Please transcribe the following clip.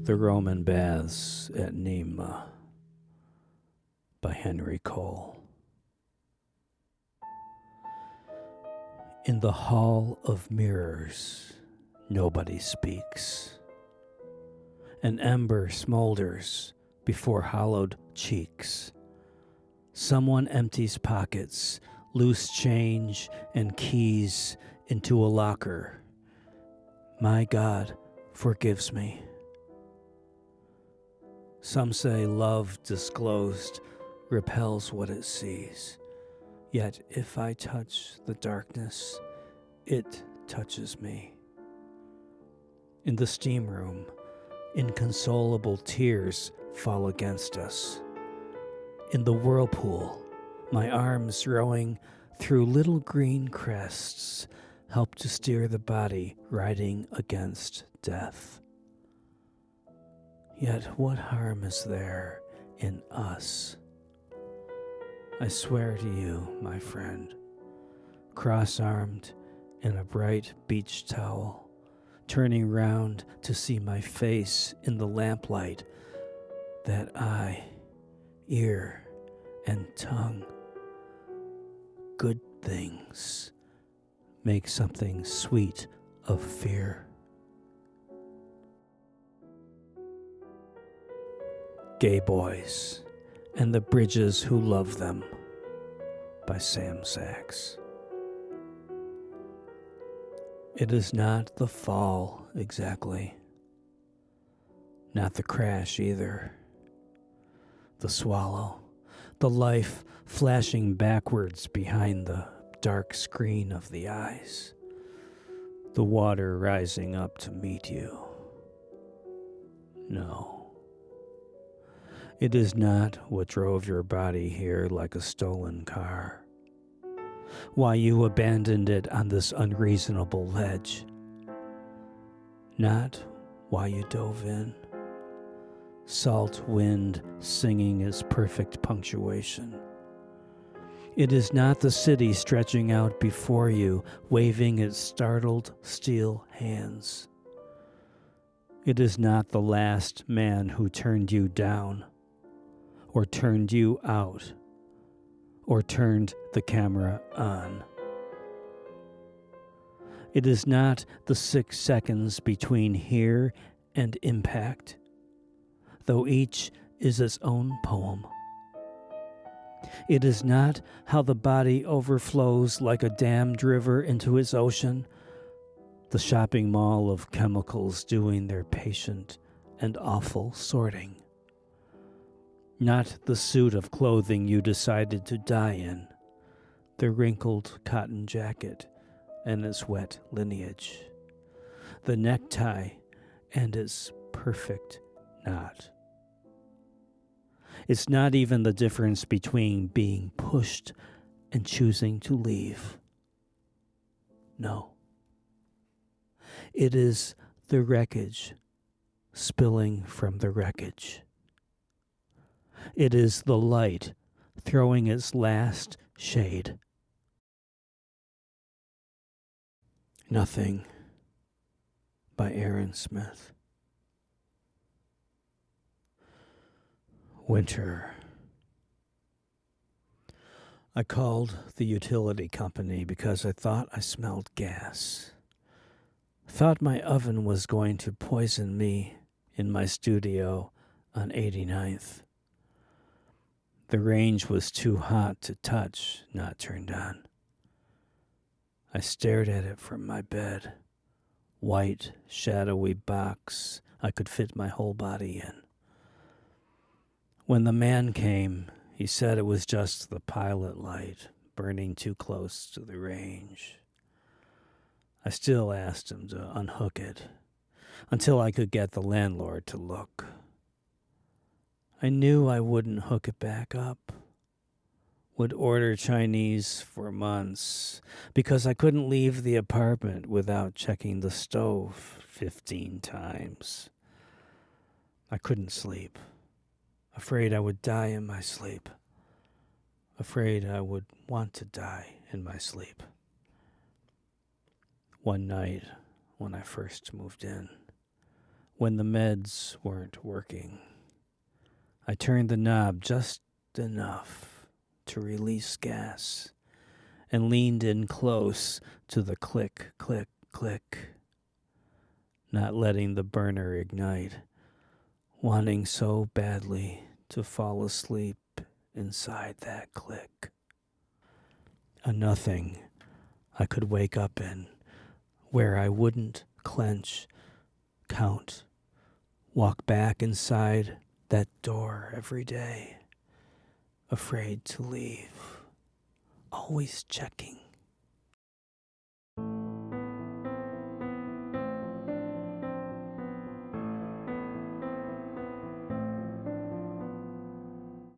The Roman Baths at Nîmes by Henri. In the hall of mirrors, nobody speaks. An ember smolders before hollowed cheeks. Someone empties pockets, loose change and keys into a locker. My God forgives me. Some say love disclosed repels what it sees. Yet if I touch the darkness, it touches me. In the steam room, inconsolable tears fall against us. In the whirlpool, my arms rowing through little green crests help to steer the body riding against death. Yet what harm is there in us? I swear to you, my friend, cross-armed in a bright beach towel, turning round to see my face in the lamplight, that eye, ear, and tongue, good things, make something sweet of fear. Gay Boys and the Bridges Who Love Them by Sam Sachs. It is not the fall exactly, not the crash either. The swallow, the life flashing backwards behind the dark screen of the eyes, the water rising up to meet you. No. It is not what drove your body here like a stolen car, why you abandoned it on this unreasonable ledge, not why you dove in, salt wind singing its perfect punctuation. It is not the city stretching out before you, waving its startled steel hands. It is not the last man who turned you down, or turned you out, or turned the camera on. It is not the 6 seconds between here and impact, though each is its own poem. It is not how the body overflows like a dammed river into its ocean, the shopping mall of chemicals doing their patient and awful sorting. Not the suit of clothing you decided to die in, the wrinkled cotton jacket and its wet lineage, the necktie and its perfect knot. It's not even the difference between being pushed and choosing to leave. No. It is the wreckage spilling from the wreckage. It is the light throwing its last shade. Nothing by Aaron Smith. Winter. I called the utility company because I thought I smelled gas. Thought my oven was going to poison me in my studio on 89th. The range was too hot to touch, not turned on. I stared at it from my bed. White, shadowy box I could fit my whole body in. When the man came, he said it was just the pilot light burning too close to the range. I still asked him to unhook it until I could get the landlord to look. I knew I wouldn't hook it back up. Would order Chinese for months because I couldn't leave the apartment without checking the stove 15 times. I couldn't sleep. Afraid I would die in my sleep. Afraid I would want to die in my sleep. One night when I first moved in, when the meds weren't working. I turned the knob just enough to release gas and leaned in close to the click, click, click, not letting the burner ignite, wanting so badly to fall asleep inside that click. A nothing I could wake up in, where I wouldn't clench, count, walk back inside that door every day, afraid to leave, always checking